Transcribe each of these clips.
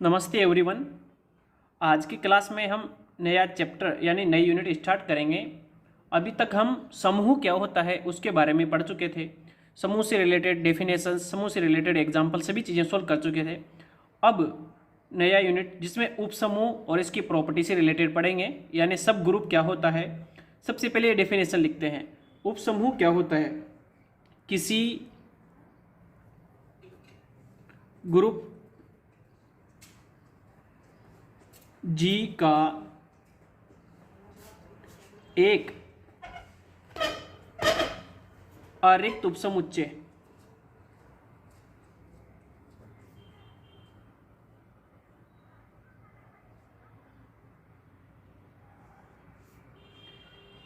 नमस्ते एवरीवन। आज की क्लास में हम नया चैप्टर यानी नई यूनिट स्टार्ट करेंगे। अभी तक हम समूह क्या होता है उसके बारे में पढ़ चुके थे। समूह से रिलेटेड डेफिनेशन, समूह से रिलेटेड एग्जाम्पल सभी चीज़ें सॉल्व कर चुके थे। अब नया यूनिट जिसमें उपसमूह और इसकी प्रॉपर्टी से रिलेटेड पढ़ेंगे, यानी सब ग्रुप क्या होता है। सबसे पहले ये डेफिनेशन लिखते हैं। उपसमूह क्या होता है? किसी ग्रुप जी का एक अरिक्त उपसमुच्चय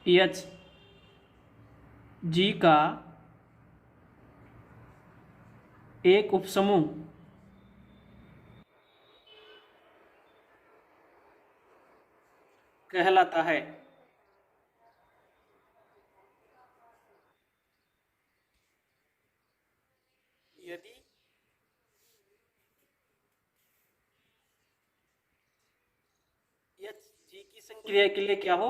एच जी का एक उपसमूह कहलाता है। यदि एच जी की संक्रिया के लिए क्या हो?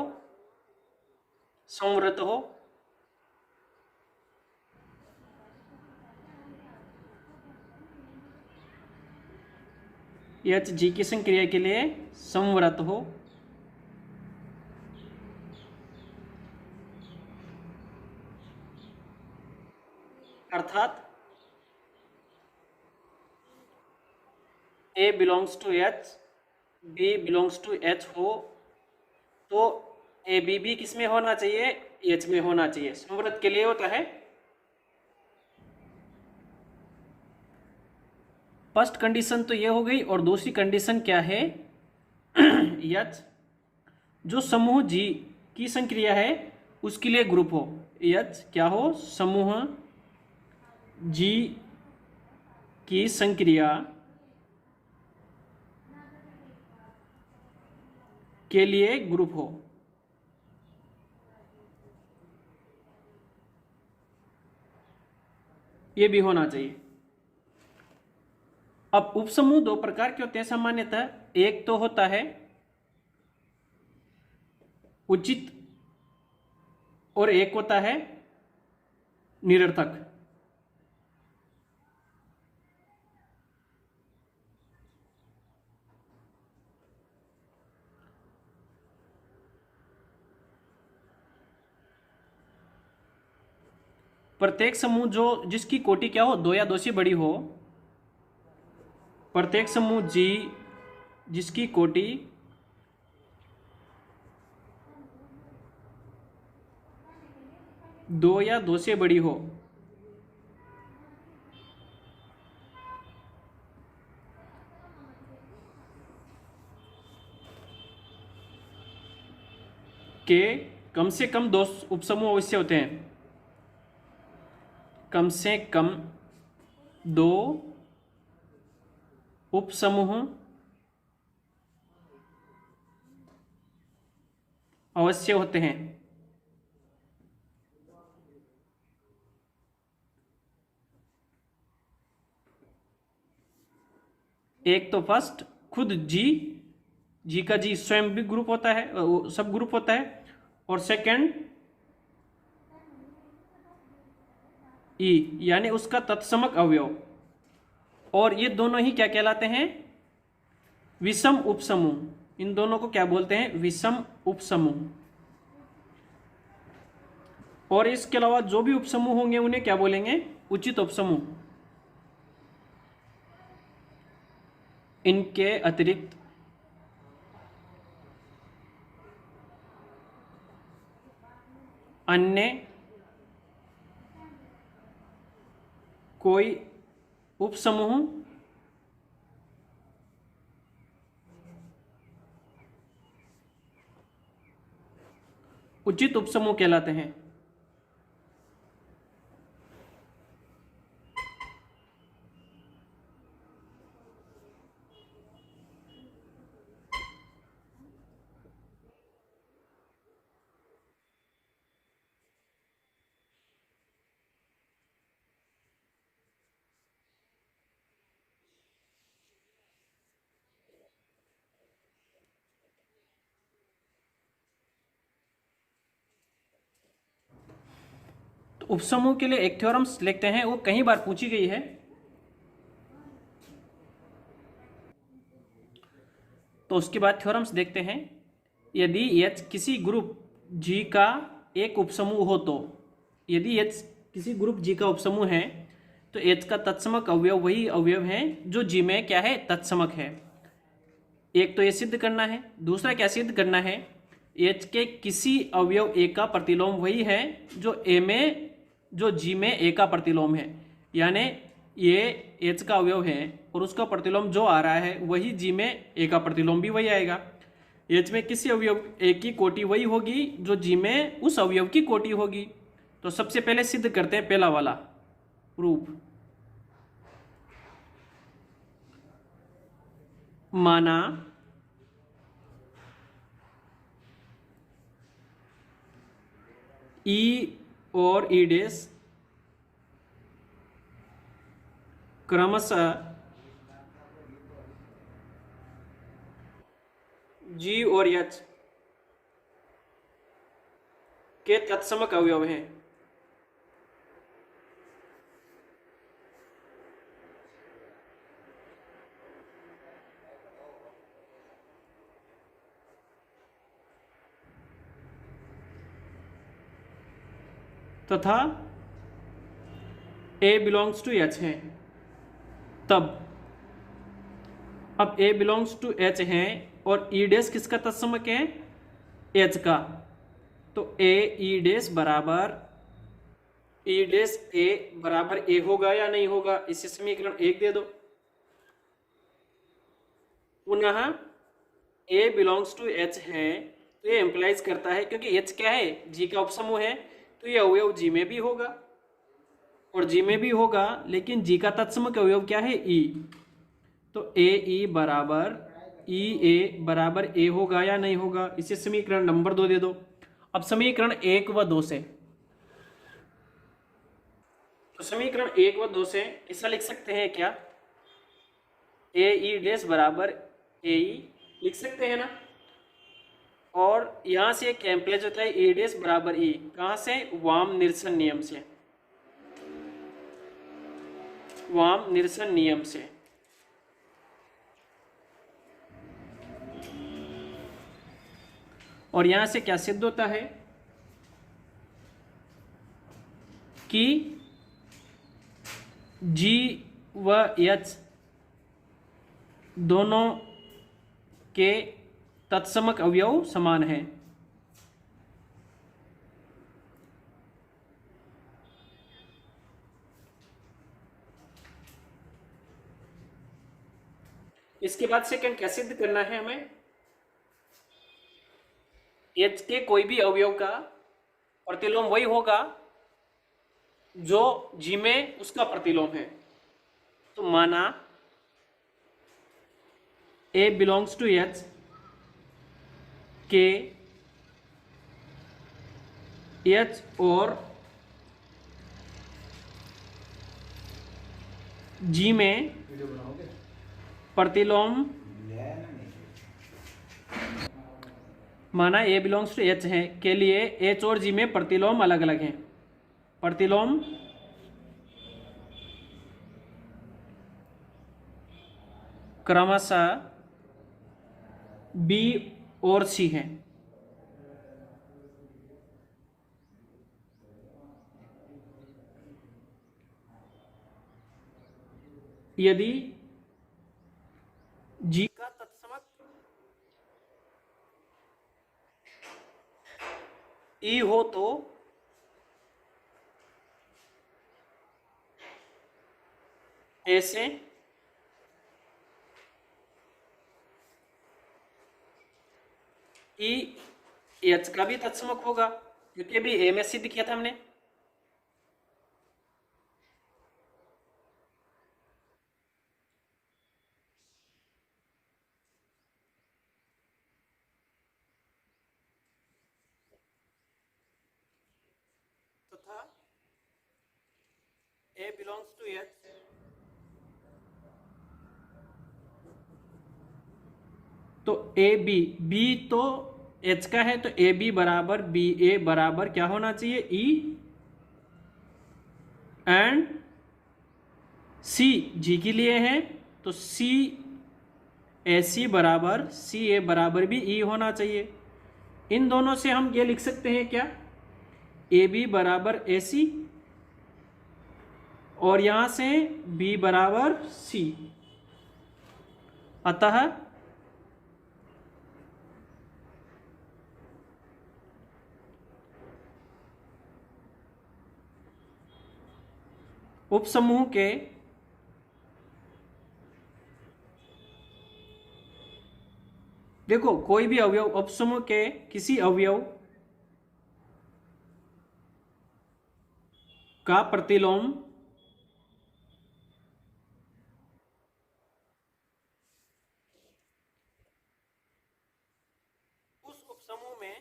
संवृत हो। एच जी की संक्रिया के लिए संवृत हो अर्थात A belongs to H, B belongs to H हो, तो ए बी भी किस में होना चाहिए? एच में होना चाहिए। संवृत के लिए होता है। फर्स्ट कंडीशन तो ये हो गई, और दूसरी कंडीशन क्या है? एच जो समूह जी की संक्रिया है उसके लिए ग्रुप हो। एच क्या हो? समूह जी की संक्रिया के लिए ग्रुप हो। ये भी होना चाहिए। अब उपसमूह दो प्रकार के होते हैं सामान्यतः। एक तो होता है उचित और एक होता है निरर्थक। प्रत्येक समूह जो जिसकी कोटि क्या हो? दो या दो से बड़ी हो। प्रत्येक समूह जी जिसकी कोटि दो या दो से बड़ी हो के कम से कम दो उपसमूह अवश्य होते हैं। कम से कम दो उपसमूह अवश्य होते हैं। एक तो फर्स्ट खुद जी, जी का जी स्वयं भी ग्रुप होता है, सब ग्रुप होता है। और सेकंड ई यानी उसका तत्समक अवयव। और ये दोनों ही क्या कहलाते हैं? विषम उपसमूह। इन दोनों को क्या बोलते हैं? विषम उपसमूह। और इसके अलावा जो भी उपसमूह होंगे उन्हें क्या बोलेंगे? उचित उपसमूह। इनके अतिरिक्त अन्य कोई उपसमूह उचित उपसमूह कहलाते हैं। तो उपसमूह के लिए एक थ्योरम्स लिखते हैं, वो कई बार पूछी गई है। तो उसके बाद थ्योरम्स देखते हैं। यदि H किसी ग्रुप G का एक उपसमूह हो तो, यदि H किसी ग्रुप G का उपसमूह है तो H का तत्समक अवयव वही अवयव है जो G में क्या है, तत्समक है। एक तो ये सिद्ध करना है। दूसरा क्या सिद्ध करना है, H के किसी अवयव A का प्रतिलोम वही है जो G में A का प्रतिलोम है। यानी ये H का अवयव है और उसका प्रतिलोम जो आ रहा है वही G में A का प्रतिलोम भी वही आएगा। H में किसी अवयव A की कोटि वही होगी जो G में उस अवयव की कोटि होगी। तो सबसे पहले सिद्ध करते हैं पहला वाला प्रूफ। माना E और E डैश क्रमशः G और H के तत्समक अवयव हैं। तथा A बिलोंग्स टू H है। तब अब A बिलोंग्स टू H है और E डैश किसका तत्समक है, H का। तो A E डैश बराबर E डैश A बराबर A होगा या नहीं होगा, इसे समीकरण 1 दे दो। पुनः A बिलोंग्स टू H है तो ये एम्प्लाइज करता है, क्योंकि H क्या है, G का उपसमूह है, तो ये अवयव G में भी होगा और G में भी होगा, लेकिन G का तत्समक अवयव क्या है, E। तो A E बराबर E A बराबर A होगा या नहीं होगा, इसे समीकरण नंबर 2 दे दो। अब समीकरण 1 व 2 से, तो समीकरण 1 व 2 से ऐसा लिख सकते हैं क्या, A E डैश बराबर A E लिख सकते हैं ना। और यहां से एक एम्प्लाइज होता है A डैश बराबर E, कहां से, वाम निरसन नियम से, वाम निरसन नियम से। और यहां से क्या सिद्ध होता है कि G व H दोनों के तत्समक अवयव समान हैं। इसके बाद सेकंड क्या सिद्ध करना है हमें, H के कोई भी अवयव का प्रतिलोम वही होगा जो G में उसका प्रतिलोम है। तो माना A बिलोंग्स टू H के H और G में प्रतिलोम, माना A बिलोंग्स टू H है के लिए H और G में प्रतिलोम अलग अलग हैं। प्रतिलोम क्रमशः B और C हैं। यदि G का तत्समक E हो तो ऐसे E H का भी तत्समक होगा, क्योंकि अभी A में सिद्ध किया था हमने। तथा A बिलोंग्स टू H तो ए बी तो H का है, तो ए बी बराबर बी ए बराबर क्या होना चाहिए, E एंड सी जी के लिए है, तो सी ए सी बराबर सी ए बराबर भी ई होना चाहिए। इन दोनों से हम ये लिख सकते हैं क्या, ए बी बराबर ए सी, और यहां से बी बराबर सी। अतः उपसमूह के देखो कोई भी अवयव, उपसमूह के किसी अवयव का प्रतिलोम उस उपसमूह में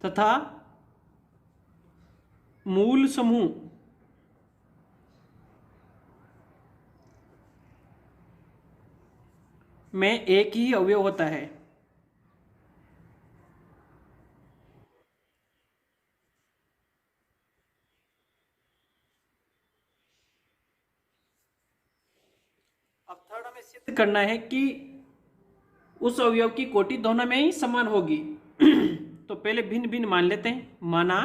तथा मूल समूह में एक ही अवयव होता है। अब थर्ड हमें सिद्ध करना है कि उस अवयव की कोटि दोनों में ही समान होगी। तो पहले भिन्न भिन्न मान लेते हैं। माना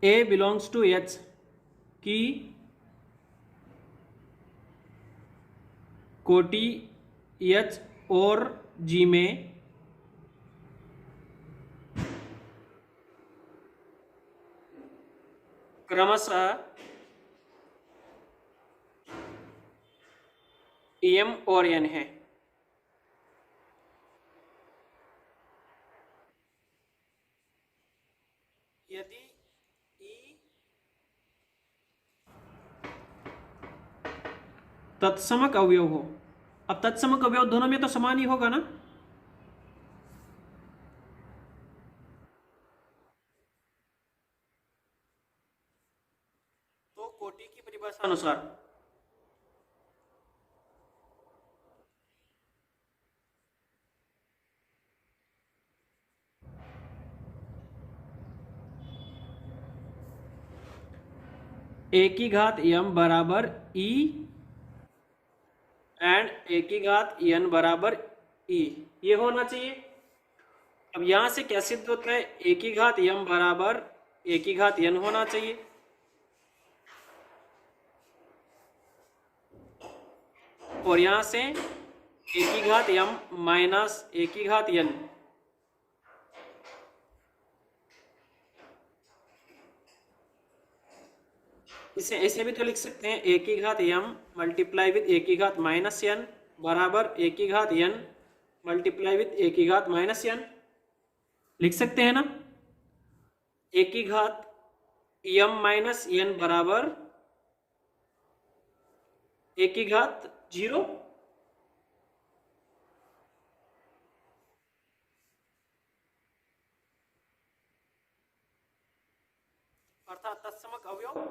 A बिलोंग्स टू H की कोटि H और G में क्रमशः M और N है। यदि E तत्समक अवयव हो, अब तत्समक अवयव दोनों में तो समान ही होगा ना, तो कोटि की परिभाषा अनुसार ए की घात m बराबर E एंड ए की घात n बराबर E, ये होना चाहिए। अब यहां से क्या सिद्ध होता है, ए की घात m बराबर ए की घात n होना चाहिए। और यहां से ए की घात m माइनस ए की घात n, इसे ऐसे भी तो लिख सकते हैं, ए की घात m मल्टीप्लाई विद ए की घात माइनस n बराबर ए की घात n मल्टीप्लाई विद ए की घात माइनस n, लिख सकते हैं ना। ए की घात m माइनस n बराबर ए की घात 0, अर्थात तत्समक अवयव।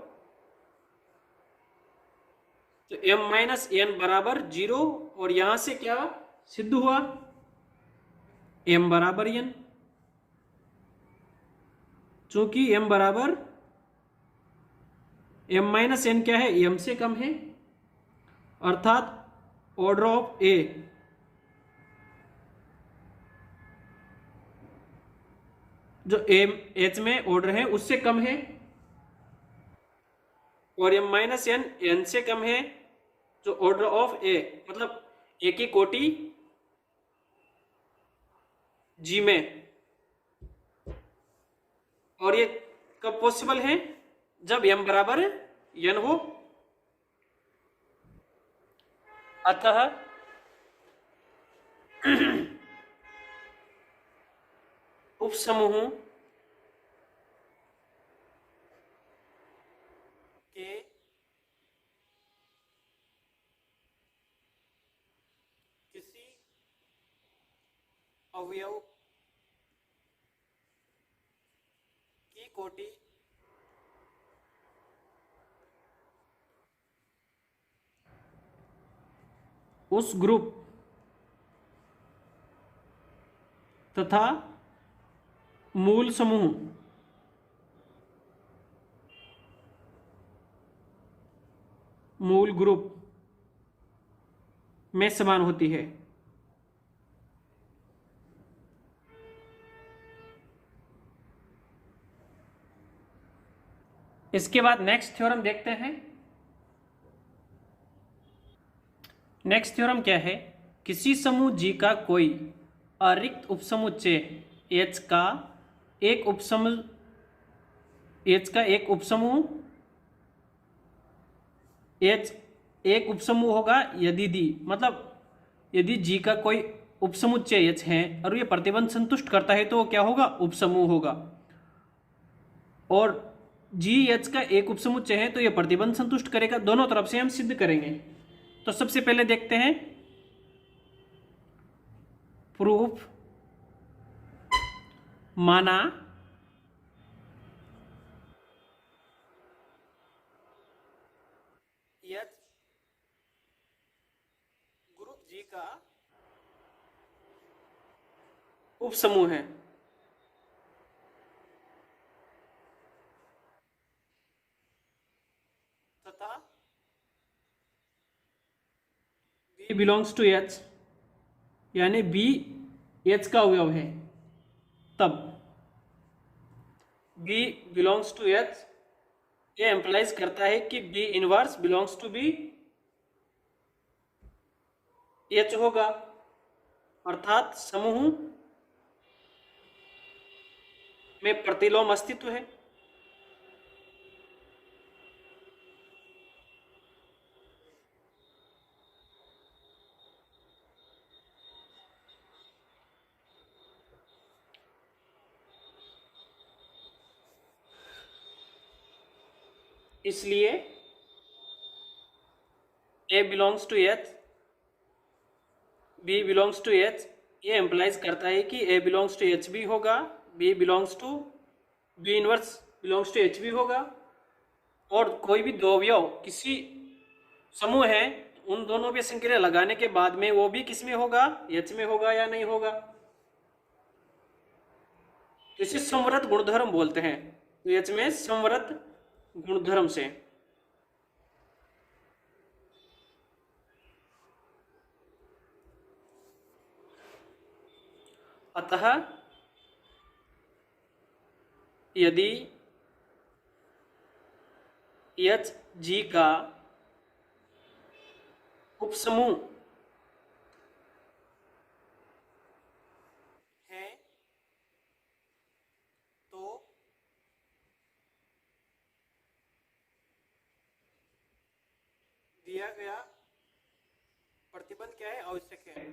तो m माइनस n बराबर 0, और यहां से क्या सिद्ध हुआ, m बराबर n, चूंकि m बराबर m माइनस n क्या है, m से कम है, अर्थात ऑर्डर ऑफ a जो m h में ऑर्डर है उससे कम है, और m माइनस n n से कम है, जो ऑर्डर ऑफ a मतलब a की कोटि g में। और ये कब पॉसिबल है, जब m बराबर n हो। अतः उपसमूह के किसी अवयव की कोटि उस ग्रुप तथा मूल समूह मूल ग्रुप में समान होती है। इसके बाद नेक्स्ट थ्योरम देखते हैं। नेक्स्ट थ्योरम क्या है? किसी समूह G का कोई अरिक्त उपसमुच्चय H का एक उपसमूह H एक उपसमूह होगा यदि दी, मतलब यदि G का कोई उपसमुच्चय H है और ये प्रतिबंध संतुष्ट करता है तो वो क्या होगा? उपसमूह होगा। और G H का एक उपसमुच्चय है तो ये प्रतिबंध संतुष्ट करेगा। दोनों तरफ से हम सिद्ध करेंगे। तो सबसे पहले देखते हैं प्रूफ। माना H ग्रुप G का उपसमूह है तथा B बिलोंग्स टू H, यानी B H का अवयव है, तब B बिलोंग्स टू H ये एम्प्लाइज करता है कि B inverse belongs to B H होगा, अर्थात समूह में प्रतिलोम अस्तित्व है। इसलिए A belongs to H, B belongs to H ये एम्प्लाइज करता है कि A बिलोंग्स टू H भी होगा, B inverse belongs to H भी होगा। और कोई भी दो अवयव किसी समूह है, उन दोनों पे संक्रिया लगाने के बाद में वो भी किस में होगा? H में होगा या नहीं होगा। तो इसे संवृत गुणधर्म बोलते हैं। तो H में संवृत गुणधर्म से अतः यदि H G का उपसमूह है तो दिया गया प्रतिबंध क्या है? आवश्यक है।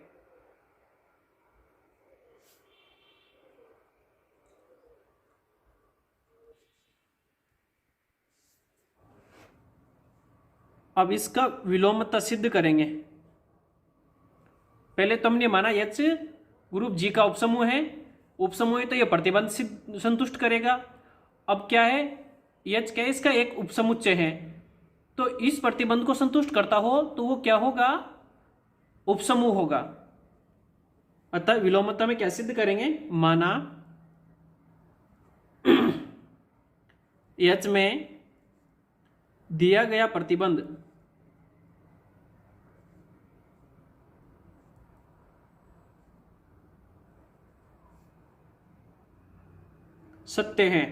अब इसका विलोमता सिद्ध करेंगे। पहले तो हमने माना H ग्रुप G का उपसमूह है, उपसमूह है तो यह प्रतिबंध संतुष्ट करेगा। अब क्या है? H क्या है? इसका एक उपसमुच्चय है, तो इस प्रतिबंध को संतुष्ट करता हो तो वो क्या होगा? उपसमूह होगा। अतः विलोमता में क्या सिद्ध करेंगे? माना H में दिया गया प्रतिबंध सत्य है,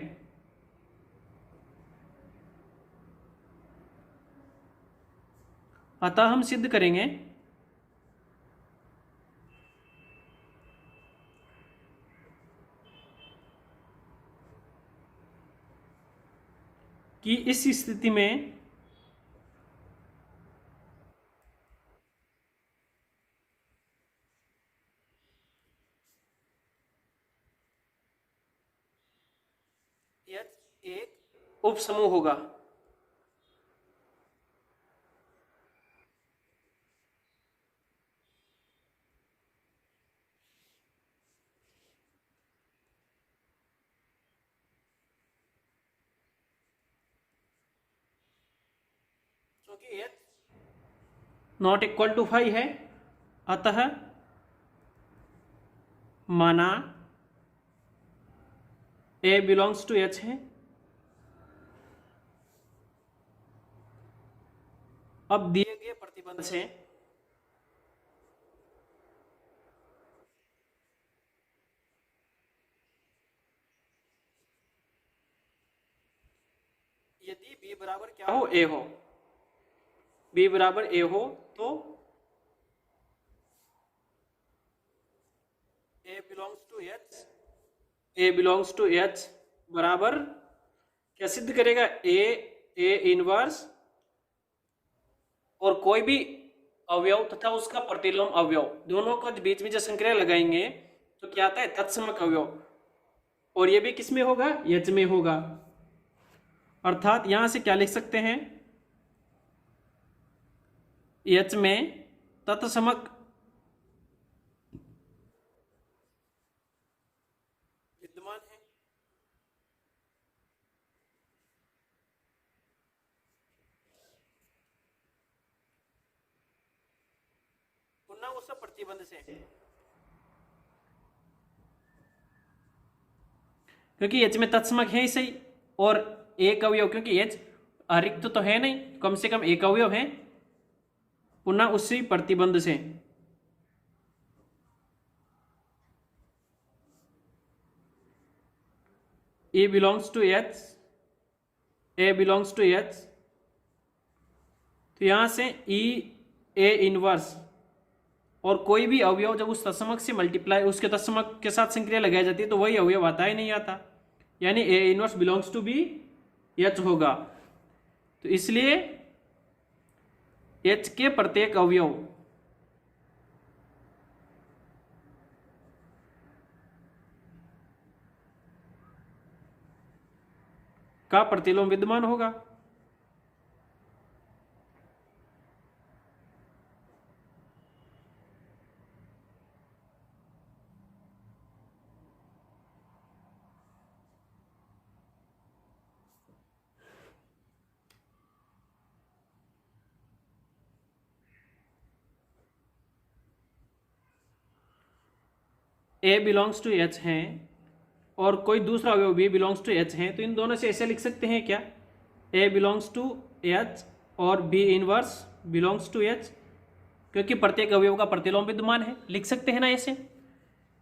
अतः हम सिद्ध करेंगे कि इस स्थिति में एक उपसमूह होगा। क्योंकि H नॉट इक्वल टू 5 है अतः माना ए बिलोंग्स टू एच है। अब दिए गए प्रतिबंध से यदि बी बराबर क्या हो, ए हो, बी बराबर ए हो तो A belongs to H, A belongs to H बराबर क्या सिद्ध करेगा, ए इनवर्स और कोई भी अवयव तथा उसका प्रतिलोम अवयव दोनों को बीच में जो संक्रिया लगाएंगे तो क्या आता है, तत्समक अवयव, और ये भी किस में होगा, एच में होगा। अर्थात यहां से क्या लिख सकते हैं, एच में तत्समक विद्यमान है। पुनः उस प्रतिबंध से, क्योंकि एच में तत्समक है ही सही और एक अवयव, क्योंकि एच अरिक्त तो है नहीं, कम से कम एक अवयव है, पुनः उसी प्रतिबंध से A belongs to H, A belongs to H, तो यहां से ई ए इनवर्स और कोई भी अवयव जब उस तत्समक से मल्टीप्लाई उसके तत्समक के साथ संक्रिया लगाई जाती है तो वही अवयव आता ही नहीं आता, यानी A inverse belongs to B H होगा। तो इसलिए एच के प्रत्येक अवयव का प्रतिलोम विद्यमान होगा। ए बिलोंग्स टू एच है और कोई दूसरा अवयव बी बिलोंग्स टू एच है, तो इन दोनों से ऐसे लिख सकते हैं क्या, ए बिलोंग्स टू एच और b inverse belongs to H, क्योंकि प्रत्येक अवयव का प्रतिलोम विद्यमान है, लिख सकते हैं ना ऐसे।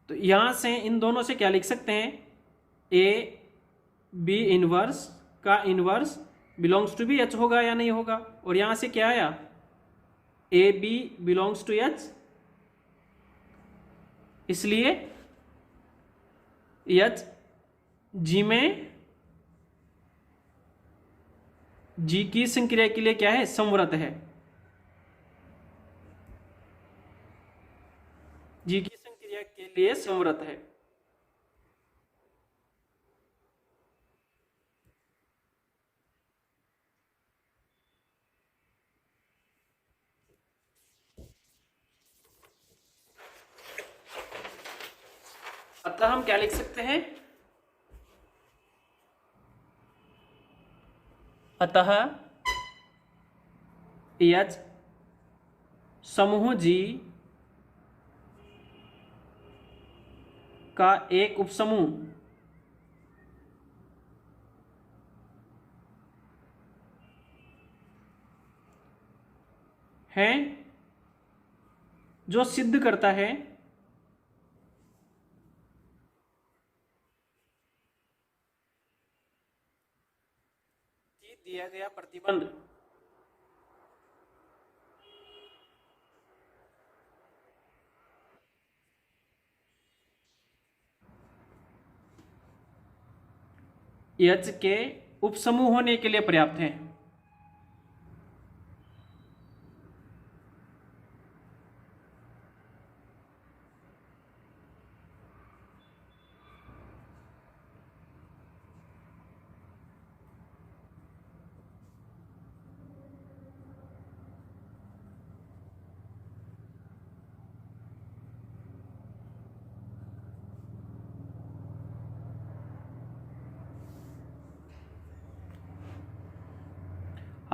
तो यहां से इन दोनों से क्या लिख सकते हैं, ए बी इनवर्स का inverse belongs to B H होगा या नहीं होगा, और यहां से क्या आया, a b belongs to H, इसलिए एच जी में जी की संक्रिया के लिए क्या है, समवर्त है, जी की संक्रिया के लिए समवर्त है। अतः हम क्या लिख सकते हैं, अतः एच समूह जी का एक उपसमूह है जो सिद्ध करता है कि दिया गया प्रतिबंध एच के उपसमूह होने के लिए पर्याप्त है।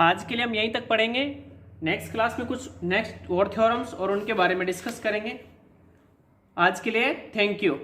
आज के लिए हम यहीं तक पढ़ेंगे। नेक्स्ट क्लास में कुछ नेक्स्ट और थ्योरम्स और उनके बारे में डिस्कस करेंगे। आज के लिए थैंक यू।